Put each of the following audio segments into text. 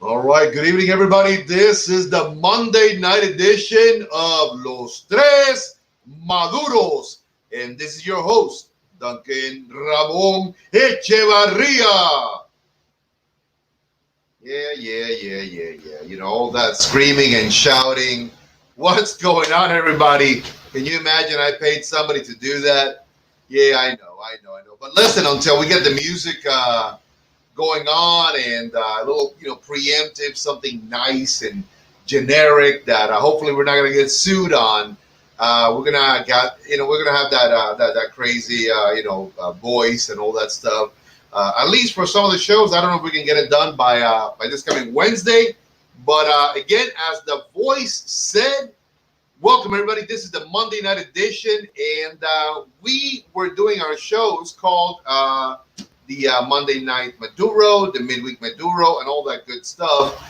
All right, good evening, everybody. This is the Monday night edition of Los Tres Maduros. And this is your host, Duncan Ramon Echevarria. Yeah. You know, all that screaming and shouting. What's going on, everybody? Can you imagine I paid somebody to do that? Yeah, I know. But listen, until we get the music going on and a little, preemptive, something nice and generic that hopefully we're not gonna get sued on. We're gonna have that crazy, voice and all that stuff. At least for some of the shows, I don't know if we can get it done by this coming Wednesday. But again, as the voice said, welcome everybody. This is the Monday night edition, and we were doing our shows called the Monday night Maduro, the midweek Maduro, and all that good stuff.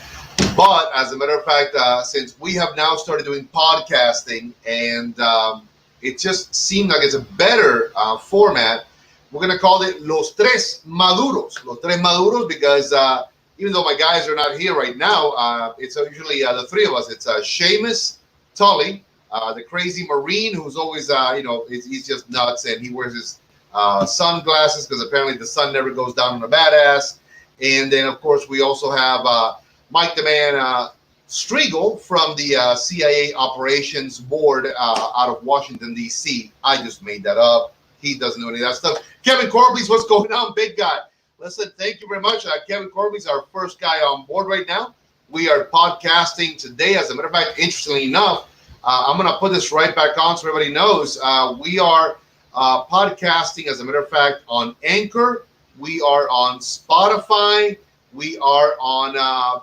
But as a matter of fact, since we have now started doing podcasting, and it just seemed like it's a better format, we're going to call it Los Tres Maduros. Los Tres Maduros because even though my guys are not here right now, it's usually the three of us. It's Seamus, Tully, the crazy Marine who's always, he's just nuts, and he wears his sunglasses because apparently the sun never goes down on a badass. And then, of course, we also have Mike the Man Striegel from the CIA Operations Board out of Washington, D.C. I just made that up. He doesn't know any of that stuff. Kevin Corby's, what's going on, big guy? Listen, thank you very much. Kevin Corby's our first guy on board right now. We are podcasting today. As a matter of fact, interestingly enough, I'm going to put this right back on so everybody knows. We are podcasting, as a matter of fact, on Anchor. We are on Spotify. We are on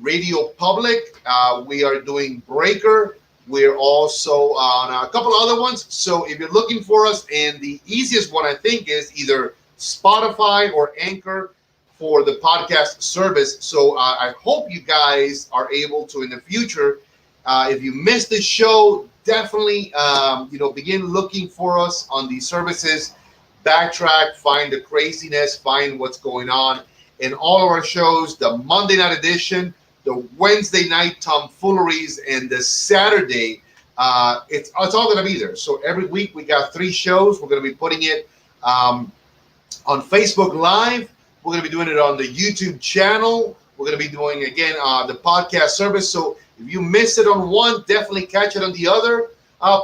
Radio Public. We are doing Breaker. We're also on a couple of other ones. So if you're looking for us, and the easiest one I think is either Spotify or Anchor for the podcast service. So I hope you guys are able to in the future. If you missed the show, definitely begin looking for us on these services. Backtrack, find the craziness, find what's going on in all of our shows. The Monday night edition, the Wednesday night tomfooleries, and the Saturday, it's all going to be there. So every week we got 3 shows. We're going to be putting it on Facebook Live. We're going to be doing it on the YouTube channel. We're going to be doing, again, the podcast service. So if you miss it on one, definitely catch it on the other.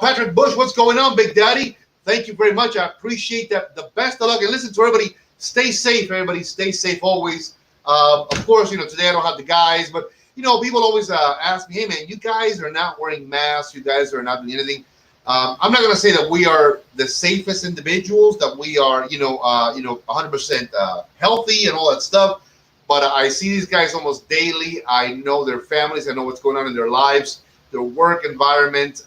Patrick Bush, what's going on, Big Daddy? Thank you very much. I appreciate that. The best of luck. And listen to everybody. Stay safe, everybody. Stay safe always. Of course, today I don't have the guys, but, people always ask me, hey, man, you guys are not wearing masks. You guys are not doing anything. I'm not going to say that we are the safest individuals, that we are, 100% healthy and all that stuff. But I see these guys almost daily. I know their families. I know what's going on in their lives, their work environment.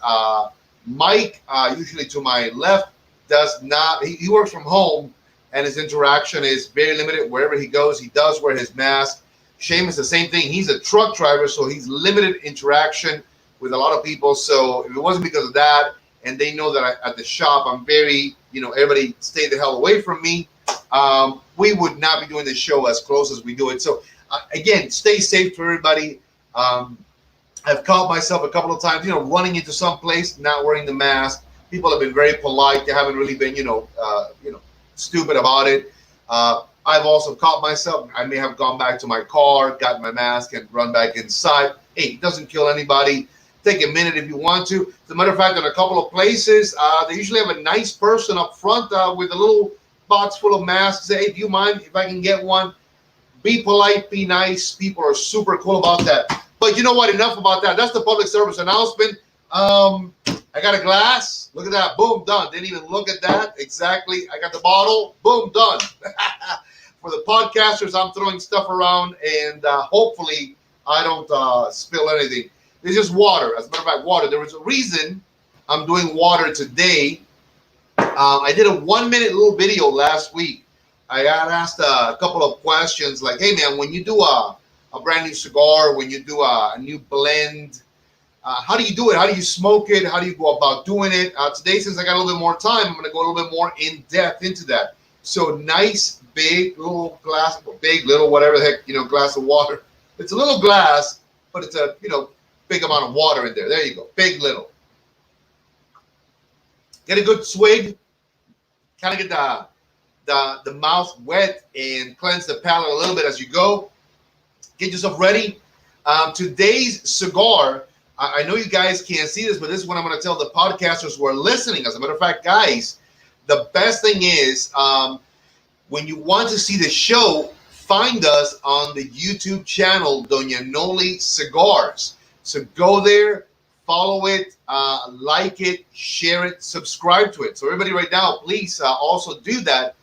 Mike, usually to my left, does not. He works from home, and his interaction is very limited. Wherever he goes, he does wear his mask. Seamus, the same thing. He's a truck driver, so he's limited interaction with a lot of people. So if it wasn't because of that, and they know that at the shop, I'm very, everybody stay the hell away from me. We would not be doing the show as close as we do it. So, again, stay safe to everybody. I've caught myself a couple of times, running into some place, not wearing the mask. People have been very polite. They haven't really been, stupid about it. I've also caught myself. I may have gone back to my car, got my mask, and run back inside. Hey, it doesn't kill anybody. Take a minute if you want to. As a matter of fact, in a couple of places, they usually have a nice person up front with a little box full of masks. Say, hey, do you mind if I can get one? Be polite, be nice. People are super cool about that. But you know what? Enough about that. That's the public service announcement. I got a glass. Look at that. Boom, done. Didn't even look at that. Exactly. I got the bottle. Boom, done. For the podcasters, I'm throwing stuff around, and hopefully I don't spill anything. It's just water. As a matter of fact, water. There was a reason I'm doing water today. I did a 1-minute little video last week. I got asked a couple of questions like, hey, man, when you do a brand new cigar, when you do a new blend, how do you do it? How do you smoke it? How do you go about doing it? Today, since I got a little bit more time, I'm going to go a little bit more in depth into that. So nice, big little glass, big little whatever the heck, glass of water. It's a little glass, but it's a big amount of water in there. There you go. Big little. Get a good swig. Kind of get the mouth wet and cleanse the palate a little bit as you go. Get yourself ready. Today's cigar, I know you guys can't see this, but this is what I'm going to tell the podcasters who are listening. As a matter of fact, guys, the best thing is when you want to see the show, find us on the YouTube channel, Doña Noli Cigars. So go there, follow it, like it, share it, subscribe to it. So everybody right now, please also do that.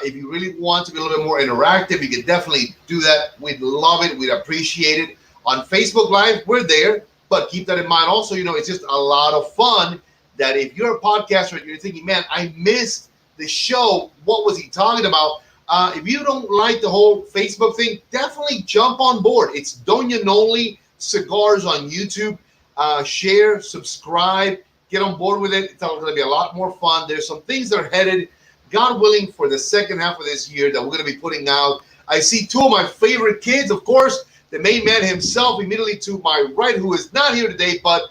If you really want to be a little bit more interactive, you can definitely do that. We'd love it. We'd appreciate it. On Facebook Live, we're there. But keep that in mind also, it's just a lot of fun that if you're a podcaster and you're thinking, man, I missed the show, what was he talking about? If you don't like the whole Facebook thing, definitely jump on board. It's Doña Noli Cigars on YouTube. Share, subscribe, get on board with it. It's going to be a lot more fun. There's some things that are headed, God willing, for the second half of this year that we're going to be putting out. I see two of my favorite kids, of course, the main man himself, immediately to my right, who is not here today, but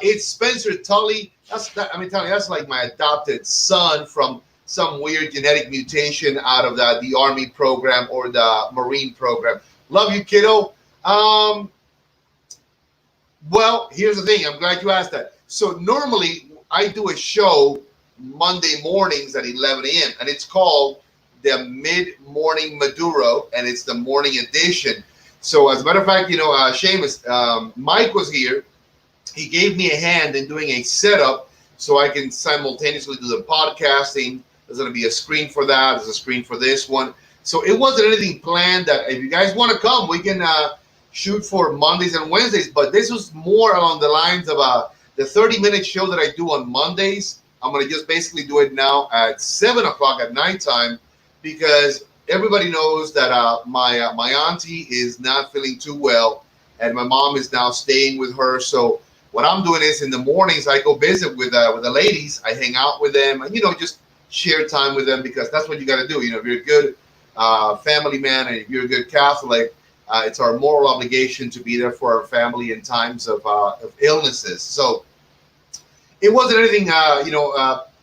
it's Spencer Tully. That's like my adopted son from some weird genetic mutation out of the Army program or the Marine program. Love you, kiddo. Well, here's the thing. I'm glad you asked that. So normally I do a show Monday mornings at 11 a.m. and it's called the Mid-Morning Maduro, and it's the morning edition. So as a matter of fact, Seamus, Mike was here. He gave me a hand in doing a setup so I can simultaneously do the podcasting. There's going to be a screen for that. There's a screen for this one. So it wasn't anything planned that if you guys want to come, we can shoot for Mondays and Wednesdays. But this was more along the lines of the 30-minute show that I do on Mondays. I'm going to just basically do it now at 7 o'clock at nighttime because everybody knows that my auntie is not feeling too well and my mom is now staying with her. So what I'm doing is in the mornings, I go visit with the ladies. I hang out with them and, just share time with them because that's what you got to do. If you're a good family man and if you're a good Catholic, it's our moral obligation to be there for our family in times of illnesses. So it wasn't anything,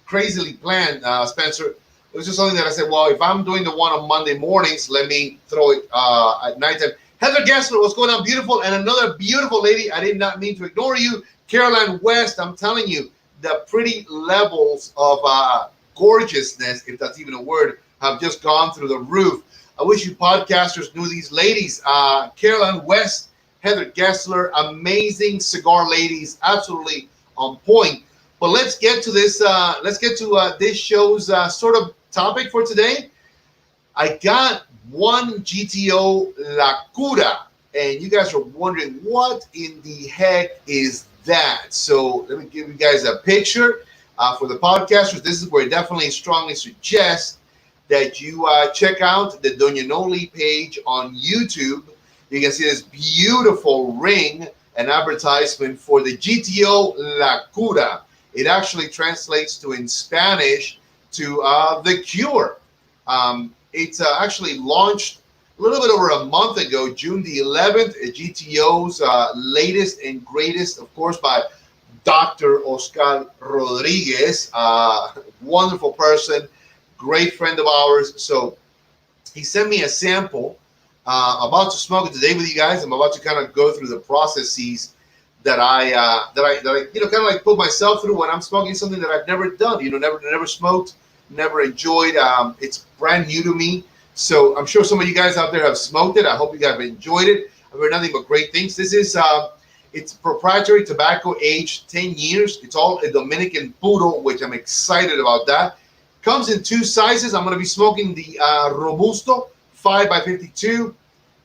crazily planned, Spencer. It was just something that I said, well, if I'm doing the one on Monday mornings, let me throw it at nighttime. Heather Gessler, what's going on? Beautiful. And another beautiful lady. I did not mean to ignore you. Caroline West, I'm telling you, the pretty levels of gorgeousness, if that's even a word, have just gone through the roof. I wish you podcasters knew these ladies. Caroline West, Heather Gessler, amazing cigar ladies, absolutely on point. But let's get to this. This show's sort of topic for today. I got one GTO La Cura, and you guys are wondering what in the heck is that. So let me give you guys a picture for the podcasters. This is where I definitely strongly suggest that you check out the Doña Noli page on YouTube. You can see this beautiful ring, an advertisement for the GTO La Cura. It actually translates to in Spanish to the cure. It's actually launched a little bit over a month ago, June the 11th, GTO's latest and greatest, of course, by Dr. Oscar Rodriguez, wonderful person, great friend of ours. So he sent me a sample. About to smoke it today with you guys. I'm about to kind of go through the processes that I kind of like put myself through when I'm smoking something that I've never done. Never smoked, never enjoyed. It's brand new to me. So I'm sure some of you guys out there have smoked it. I hope you guys have enjoyed it. I've heard nothing but great things. This is it's proprietary tobacco, aged 10 years. It's all a Dominican puro, which I'm excited about that. Comes in two sizes. I'm going to be smoking the Robusto 5x52.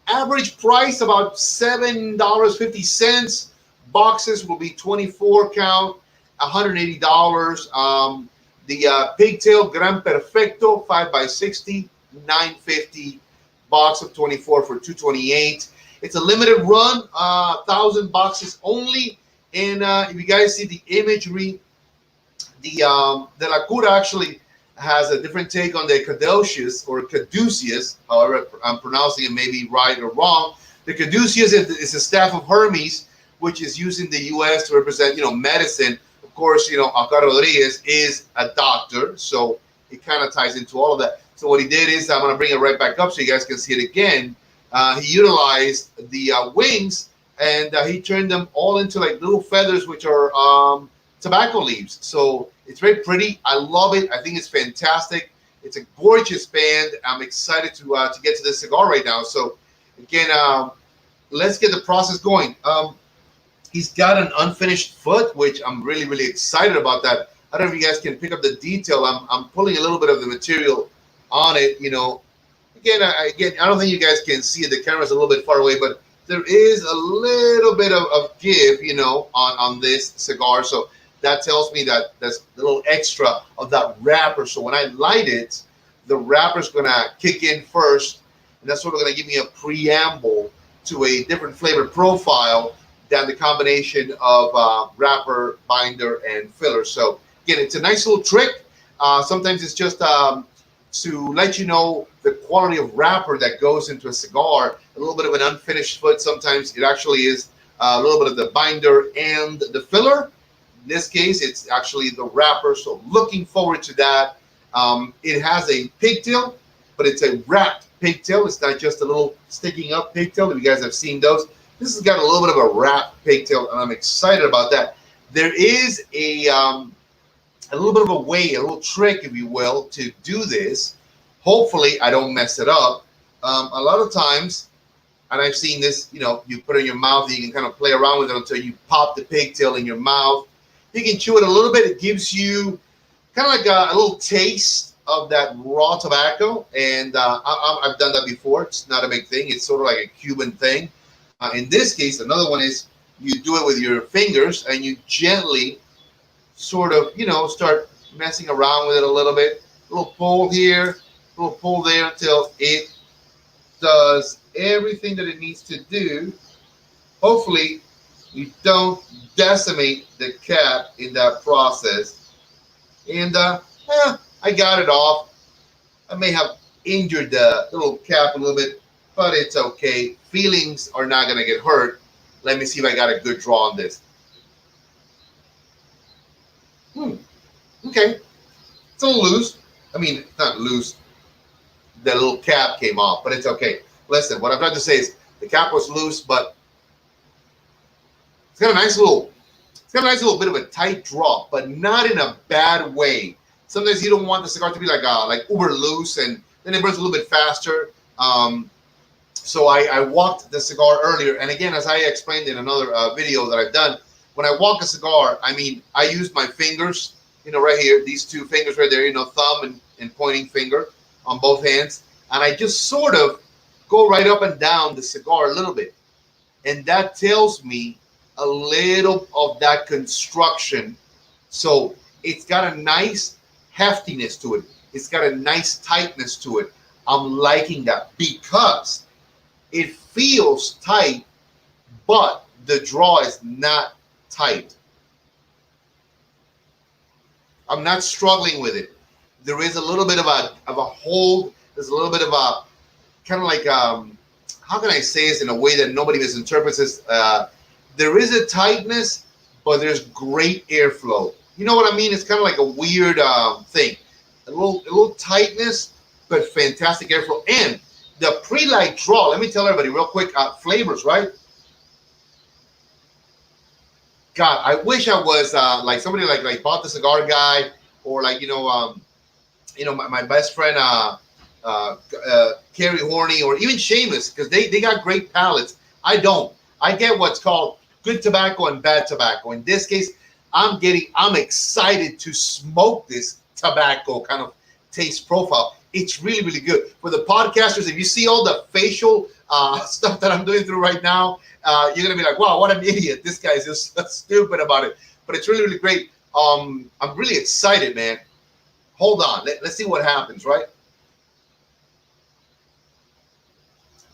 Average price about $7.50. Boxes will be 24 count, $180. The Pigtail Gran Perfecto 5x60, $9.50. Box of 24 for $228. It's a limited run, 1,000 boxes only. And if you guys see the imagery, the La Cura actually has a different take on the caduceus or caduceus, however I'm pronouncing it maybe right or wrong. The caduceus is the staff of Hermes, which is used in the U.S. to represent, medicine. Of course, Alcaro Rodriguez is a doctor, so it kind of ties into all of that. So what he did is, I'm going to bring it right back up so you guys can see it again. He utilized the wings, and he turned them all into like little feathers, which are tobacco leaves. So it's very pretty. I love it. I think it's fantastic. It's a gorgeous band. I'm excited to get to this cigar right now. So again, let's get the process going. He's got an unfinished foot, which I'm really, really excited about that. I don't know if you guys can pick up the detail. I'm pulling a little bit of the material on it, Again, I don't think you guys can see it. The camera's a little bit far away, but there is a little bit of give, on this cigar. So that tells me that there's a little extra of that wrapper. So when I light it, the wrapper's going to kick in first, and that's sort of going to give me a preamble to a different flavor profile than the combination of wrapper, binder, and filler. So again, it's a nice little trick. Sometimes it's just to let you know the quality of wrapper that goes into a cigar. A little bit of an unfinished foot. Sometimes it actually is a little bit of the binder and the filler. In this case, it's actually the wrapper. So looking forward to that. It has a pigtail, but it's a wrapped pigtail. It's not just a little sticking up pigtail. If you guys have seen those, this has got a little bit of a wrapped pigtail, and I'm excited about that. There is a little bit of a way, a little trick, if you will, to do this. Hopefully, I don't mess it up. A lot of times, and I've seen this, you put it in your mouth, you can kind of play around with it until you pop the pigtail in your mouth. You can chew it a little bit. It gives you kind of like a little taste of that raw tobacco. And I've done that before. It's not a big thing. It's sort of like a Cuban thing. In this case, another one is you do it with your fingers and you gently sort of, start messing around with it a little bit. A little pull here, a little pull there until it does everything that it needs to do. Hopefully, you don't decimate the cap in that process. And I got it off. I may have injured the little cap a little bit, but it's okay. Feelings are not going to get hurt. Let me see if I got a good draw on this. Okay. It's a little loose. I mean, it's not loose. The little cap came off, but it's okay. Listen, what I'm trying to say is the cap was loose, but it's got a nice little bit of a tight draw, but not in a bad way. Sometimes you don't want the cigar to be like uber loose, and then it burns a little bit faster. So I walked the cigar earlier, and again, as I explained in another video that I've done, when I walk a cigar, I mean, I use my fingers, right here, these two fingers right there, thumb and pointing finger on both hands, and I just sort of go right up and down the cigar a little bit, and that tells me a little of that construction. So it's got a nice heftiness to it. It's got a nice tightness to it. I'm liking that because it feels tight, but the draw is not tight. I'm not struggling with it. There is a little bit of a hold. There's a little bit of a kind of like how can I say this in a way that nobody misinterprets this? There is a tightness, but there's great airflow. You know what I mean? It's kind of like a weird thing. A little tightness, but fantastic airflow. And the pre-light draw, let me tell everybody real quick, flavors, right? God, I wish I was like somebody like Bob the Cigar Guy, or like my best friend Kerry Horney, or even Seamus, because they got great palates. I don't. I get what's called good tobacco and bad tobacco. In this case, I'm excited to smoke this tobacco kind of taste profile. It's really, really good. For the podcasters, if you see all the facial stuff that I'm doing through right now, you're going to be like, wow, what an idiot. This guy is just stupid about it. But it's really, really great. I'm really excited, man. Hold on. Let's see what happens, right?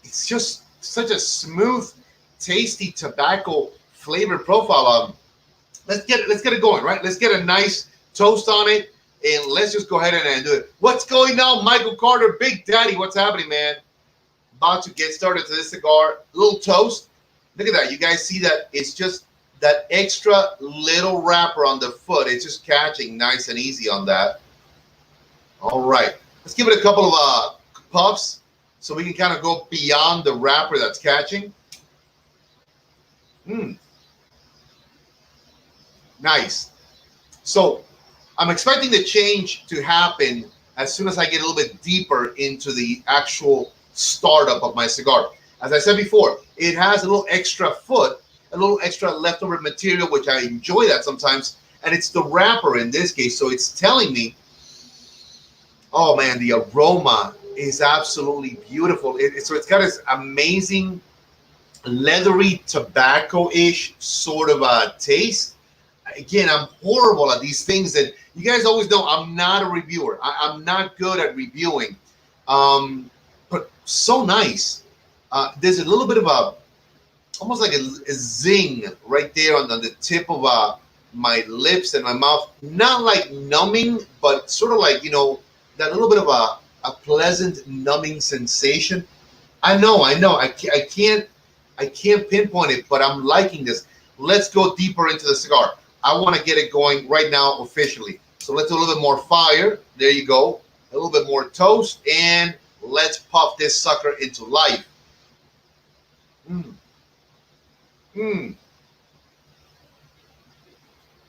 It's just such a smooth, tasty tobacco flavor profile. Let's get it going, right? Let's get a nice toast on it, and let's just go ahead and do it. What's going on, Michael Carter, Big Daddy? What's happening, man? About to get started to this cigar. A little toast. Look at that. You guys see that? It's just that extra little wrapper on the foot. It's just catching nice and easy on that. All right. Let's give it a couple of puffs so we can kind of go beyond the wrapper that's catching. Nice. So I'm expecting the change to happen as soon as I get a little bit deeper into the actual startup of my cigar. As I said before, it has a little extra foot, a little extra leftover material, which I enjoy that sometimes. And it's the wrapper in this case. So it's telling me, oh man, the aroma is absolutely beautiful. So it's got this amazing leathery tobacco-ish sort of a taste. Again, I'm horrible at these things, and you guys always know I'm not a reviewer. I'm not good at reviewing, but so nice. There's a little bit of almost like a zing right there on the tip of my lips and my mouth. Not like numbing, but sort of like, that little bit of a pleasant numbing sensation. I know. I can't pinpoint it, but I'm liking this. Let's go deeper into the cigar. I want to get it going right now officially. So let's do a little bit more fire. There you go. A little bit more toast, and let's puff this sucker into life. You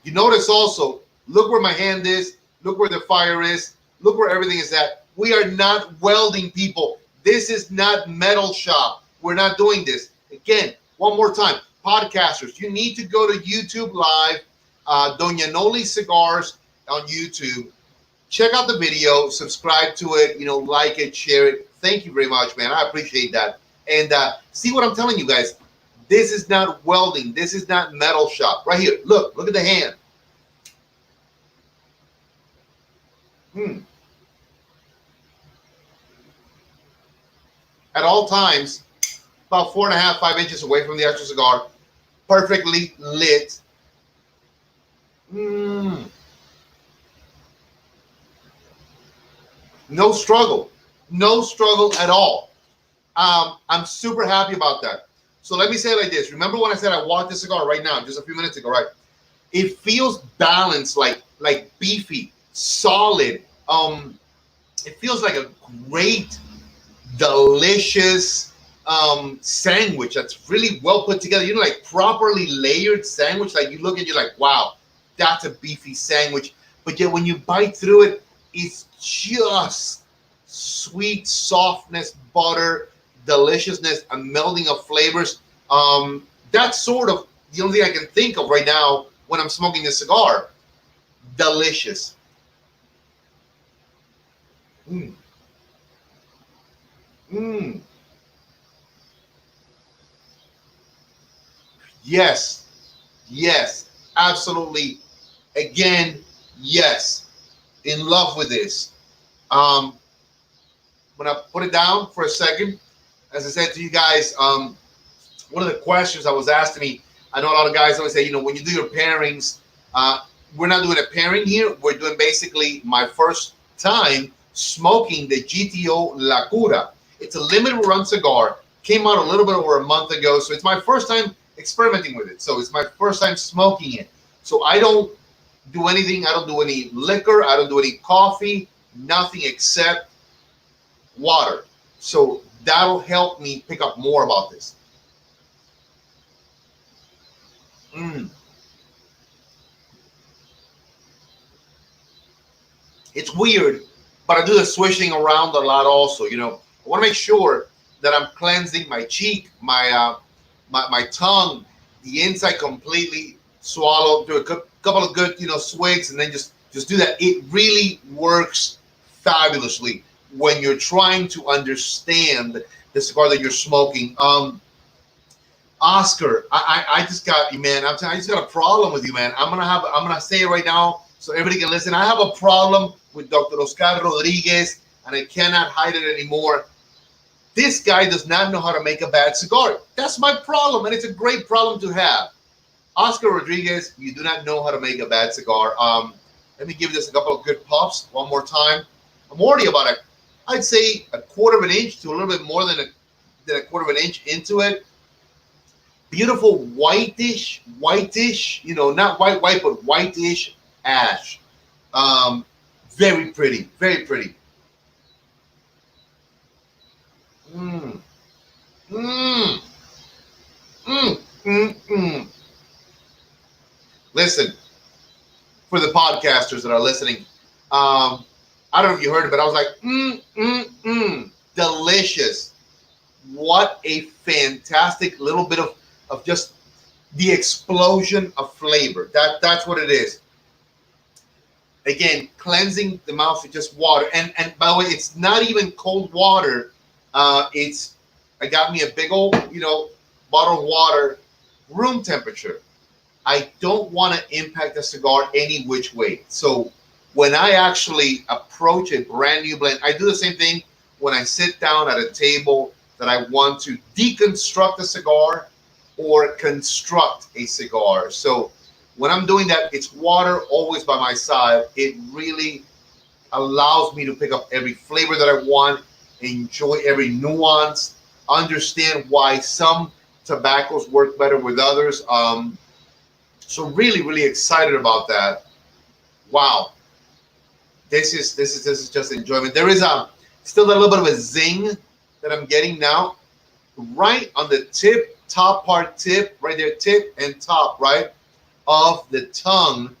notice also, look where my hand is. Look where the fire is. Look where everything is at. We are not welding, people. This is not metal shop. We're not doing this. Again, one more time. Podcasters, you need to go to YouTube Live, Doña Noli Cigars on YouTube. Check out the video, subscribe to it, like it, share it. Thank you very much, man. I appreciate that. And see what I'm telling you guys. This is not welding. This is not metal shop. Right here. Look at the hand. At all times, about 4.5, 5 inches away from the actual cigar, perfectly lit. No struggle at all. I'm super happy about that. So let me say it like this. Remember when I said I walked this cigar right now, just a few minutes ago, right? It feels balanced, like beefy, solid. It feels like a great, delicious sandwich that's really well put together. Like properly layered sandwich. Like you look at, you're like, wow, that's a beefy sandwich. But yet when you bite through it, it's just sweet softness, butter, deliciousness, a melding of flavors. That's sort of the only thing I can think of right now when I'm smoking a cigar. Delicious. Yes, absolutely. Again, yes. In love with this. When I put it down for a second, as I said to you guys, one of the questions that was asked to me, I know a lot of guys always say, when you do your pairings, we're not doing a pairing here. We're doing basically my first time smoking the GTO La Cura. It's a limited run cigar. Came out a little bit over a month ago, so it's my first time experimenting with it. So it's my first time smoking it. So I don't do anything. I don't do any liquor. I don't do any coffee. Nothing except water. So that'll help me pick up more about this. It's weird, but I do the swishing around a lot also. I want to make sure that I'm cleansing my cheek, my tongue, the inside completely. Swallow, do a couple of good, swigs, and then just do that. It really works fabulously when you're trying to understand the cigar that you're smoking. Oscar, I just got you, man. I just got a problem with you, man. I'm gonna say it right now so everybody can listen. I have a problem with Dr. Oscar Rodriguez, and I cannot hide it anymore. This guy does not know how to make a bad cigar. That's my problem, and it's a great problem to have. Oscar Rodriguez, you do not know how to make a bad cigar. Let me give this a couple of good puffs one more time. I'm already about I'd say a quarter of an inch to a little bit more than than a quarter of an inch into it. Beautiful whitish, not white, but whitish ash. Um, Very pretty, very pretty. Mm, mm, mm. Listen, for the podcasters that are listening, I don't know if you heard it, but I was like, delicious. What a fantastic little bit of just the explosion of flavor. That's what it is. Again, cleansing the mouth with just water. And by the way, it's not even cold water. It's I got me a big old, bottle of water, room temperature. I don't want to impact the cigar any which way. So when I actually approach a brand new blend, I do the same thing when I sit down at a table that I want to deconstruct a cigar or construct a cigar. So when I'm doing that, it's water always by my side. It really allows me to pick up every flavor that I want, enjoy every nuance, understand why some tobaccos work better with others. So really, really excited about that. Wow, this is just enjoyment. There is still a little bit of a zing that I'm getting now, right on the tip, top part, tip right there, tip and top, right of the tongue.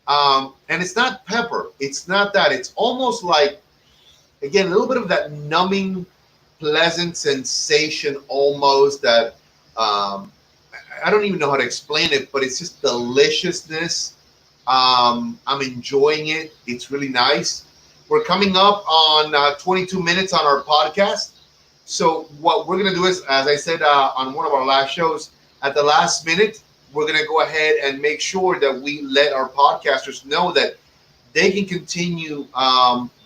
And it's not pepper. It's not that. It's almost like, again, a little bit of that numbing, pleasant sensation almost that I don't even know how to explain it, but it's just deliciousness. I'm enjoying it. It's really nice. We're coming up on 22 minutes on our podcast. So what we're going to do is, as I said on one of our last shows, at the last minute, we're going to go ahead and make sure that we let our podcasters know that they can continue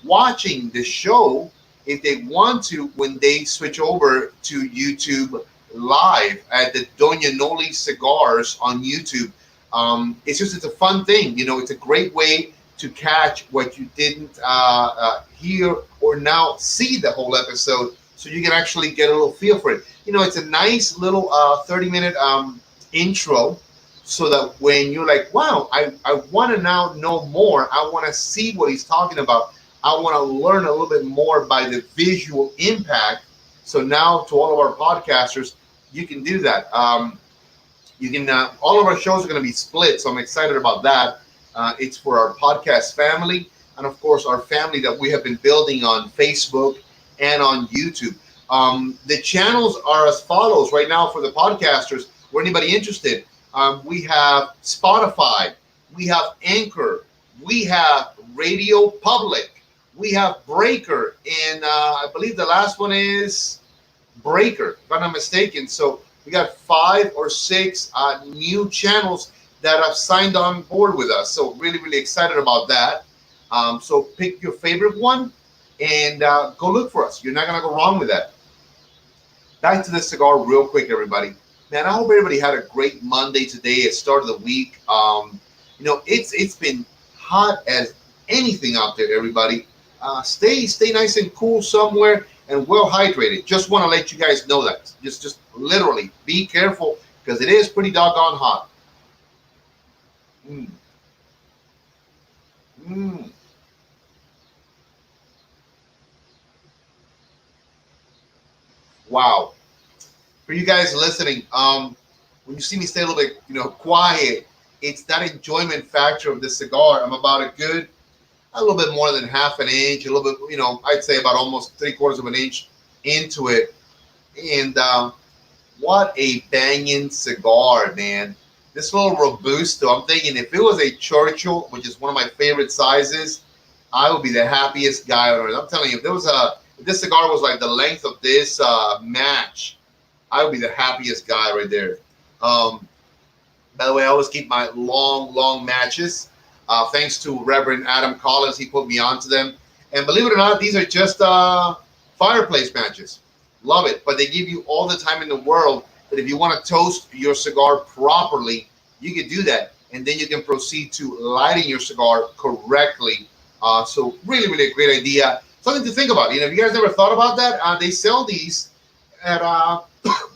watching the show if they want to when they switch over to YouTube live at the Doña Noli Cigars on YouTube. It's a fun thing. It's a great way to catch what you didn't hear or now see the whole episode, so you can actually get a little feel for it. It's a nice little 30-minute intro, so that when you're like, wow, I want to now know more. I want to see what he's talking about. I want to learn a little bit more by the visual impact. So now to all of our podcasters, you can do that. You can. All of our shows are going to be split, so I'm excited about that. It's for our podcast family, and of course our family that we have been building on Facebook and on YouTube. The channels are as follows right now for the podcasters. For anybody interested, we have Spotify, we have Anchor, we have Radio Public, we have Breaker, and I believe the last one is Breaker, if I'm not mistaken. So we got 5 or 6 new channels that have signed on board with us. So really, really excited about that. So pick your favorite one and go look for us. You're not going to go wrong with that. Back to the cigar real quick, everybody. Man, I hope everybody had a great Monday today at start of the week. It's been hot as anything out there, everybody. Stay nice and cool somewhere and well hydrated. Just want to let you guys know that. Just literally be careful because it is pretty doggone hot. Mm. Mm. Wow. For you guys listening, when you see me stay a little bit, quiet, it's that enjoyment factor of the cigar. I'm about a little bit more than half an inch, a little bit, I'd say about almost 3/4 of an inch into it. And what a banging cigar, man. This little Robusto, I'm thinking if it was a Churchill, which is one of my favorite sizes, I would be the happiest guy on earth. I'm telling you, if this cigar was like the length of this match, I would be the happiest guy right there. By the way, I always keep my long matches. Thanks to Reverend Adam Collins, he put me onto them. And believe it or not, these are just fireplace matches. Love it. But they give you all the time in the world that if you want to toast your cigar properly, you can do that. And then you can proceed to lighting your cigar correctly. So really, really a great idea. Something to think about. If you guys never thought about that, they sell these at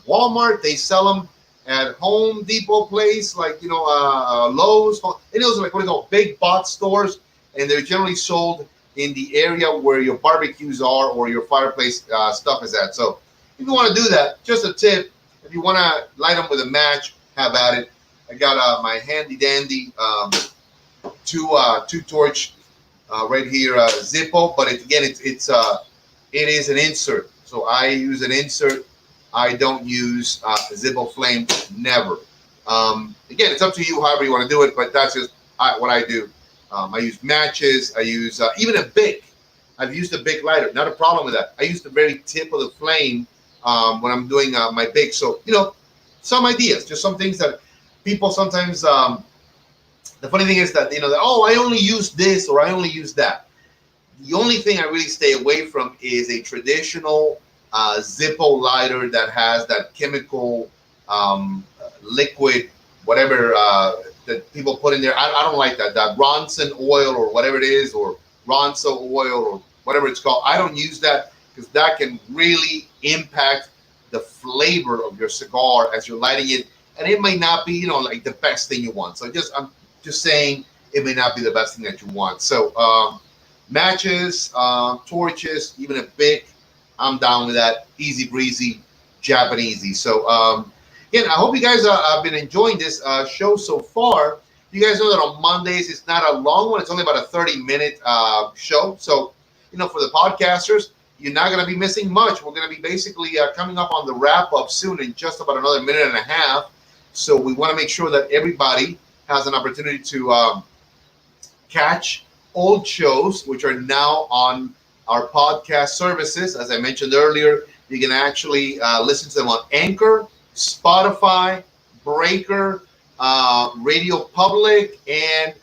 Walmart. They sell them at Home Depot place, like Lowe's. And those are like what they call big box stores, and they're generally sold in the area where your barbecues are or your fireplace stuff is at. So if you want to do that, just a tip. If you want to light them with a match, have at it. I got my handy dandy two torch right here, Zippo, but it is an insert. So I use an insert. I don't use Zippo flame, never. Again, it's up to you however you want to do it, but that's just what I do. I use matches. I use even a Bic. I've used a Bic lighter. Not a problem with that. I use the very tip of the flame when I'm doing my Bic. So, some ideas, just some things that people sometimes, the funny thing is that, oh, I only use this or I only use that. The only thing I really stay away from is a traditional Zippo lighter that has that chemical liquid, whatever that people put in there. I don't like that. That Ronson oil or whatever it is, or Ronso oil or whatever it's called. I don't use that because that can really impact the flavor of your cigar as you're lighting it, and it may not be, like the best thing you want. So I'm just saying it may not be the best thing that you want. So matches, torches, even a Bic, I'm down with that. Easy breezy, Japanesey. So again, I hope you guys have been enjoying this show so far. You guys know that on Mondays it's not a long one; it's only about a 30-minute show. So for the podcasters, you're not going to be missing much. We're going to be basically coming up on the wrap up soon in just about another minute and a half. So we want to make sure that everybody has an opportunity to catch old shows, which are now on our podcast services. As I mentioned earlier, you can actually listen to them on Anchor, Spotify, Breaker, Radio Public, and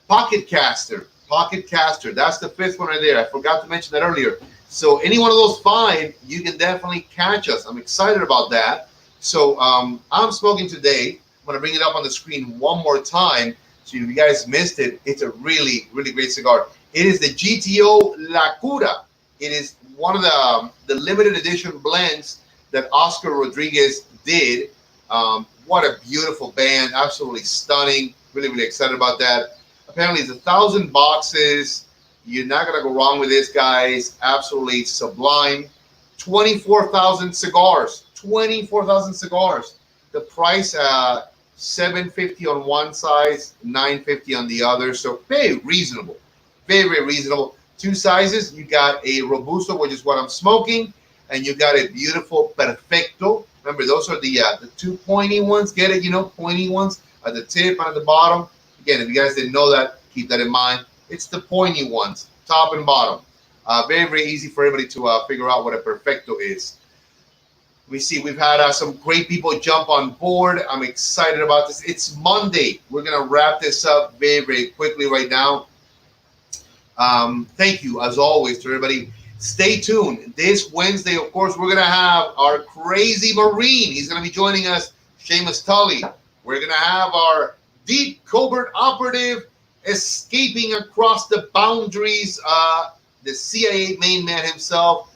Pocket Caster. Pocket Caster. That's the fifth one right there. I forgot to mention that earlier. So any one of those 5, you can definitely catch us. I'm excited about that. So I'm smoking today. I'm going to bring it up on the screen one more time. So if you guys missed it, it's a really, really great cigar. It is the GTO La Cura. It is one of the limited edition blends that Oscar Rodriguez did. What a beautiful band. Absolutely stunning. Really, really excited about that. Apparently, it's 1,000 boxes. You're not going to go wrong with this, guys. Absolutely sublime. 24,000 cigars. 24,000 cigars. The price, $750 on one side, $950 on the other. So very reasonable. Very, very reasonable. 2 sizes. You got a Robusto, which is what I'm smoking, and you got a beautiful Perfecto. Remember, those are the 2 pointy ones. Get it? Pointy ones at the tip and at the bottom. Again, if you guys didn't know that, keep that in mind. It's the pointy ones, top and bottom. Very, very easy for everybody to figure out what a Perfecto is. We see we've had some great people jump on board. I'm excited about this. It's Monday. We're going to wrap this up very, very quickly right now. Thank you, as always, to everybody. Stay tuned. This Wednesday, of course, we're going to have our crazy Marine. He's going to be joining us, Seamus Tully. We're going to have our deep covert operative escaping across the boundaries, the CIA main man himself,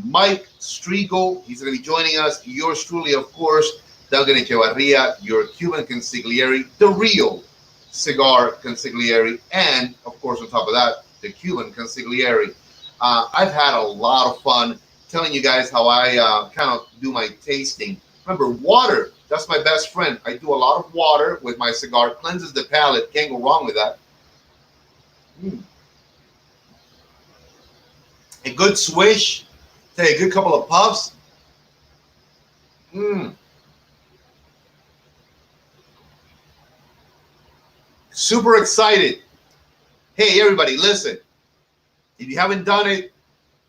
Mike Strigo. He's going to be joining us. Yours truly, of course, Duncan Echevarria, your Cuban consigliere, the real cigar consigliere, and, of course, on top of that, the Cuban consigliere. I've had a lot of fun telling you guys how I kind of do my tasting. Remember, water, that's my best friend. I do a lot of water with my cigar. Cleanses the palate. Can't go wrong with that. A good swish. Take a good couple of puffs. Super excited. Hey, everybody, listen. If you haven't done it,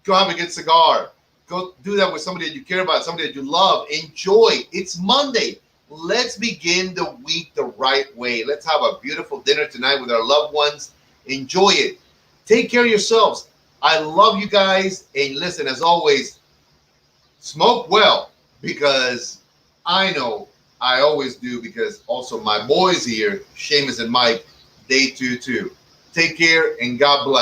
go have a good cigar. Go do that with somebody that you care about, somebody that you love. Enjoy. It's Monday. Let's begin the week the right way. Let's have a beautiful dinner tonight with our loved ones. Enjoy it. Take care of yourselves. I love you guys. And listen, as always, smoke well, because I know I always do, because also my boys here, Seamus and Mike, they do too. Take care and God bless.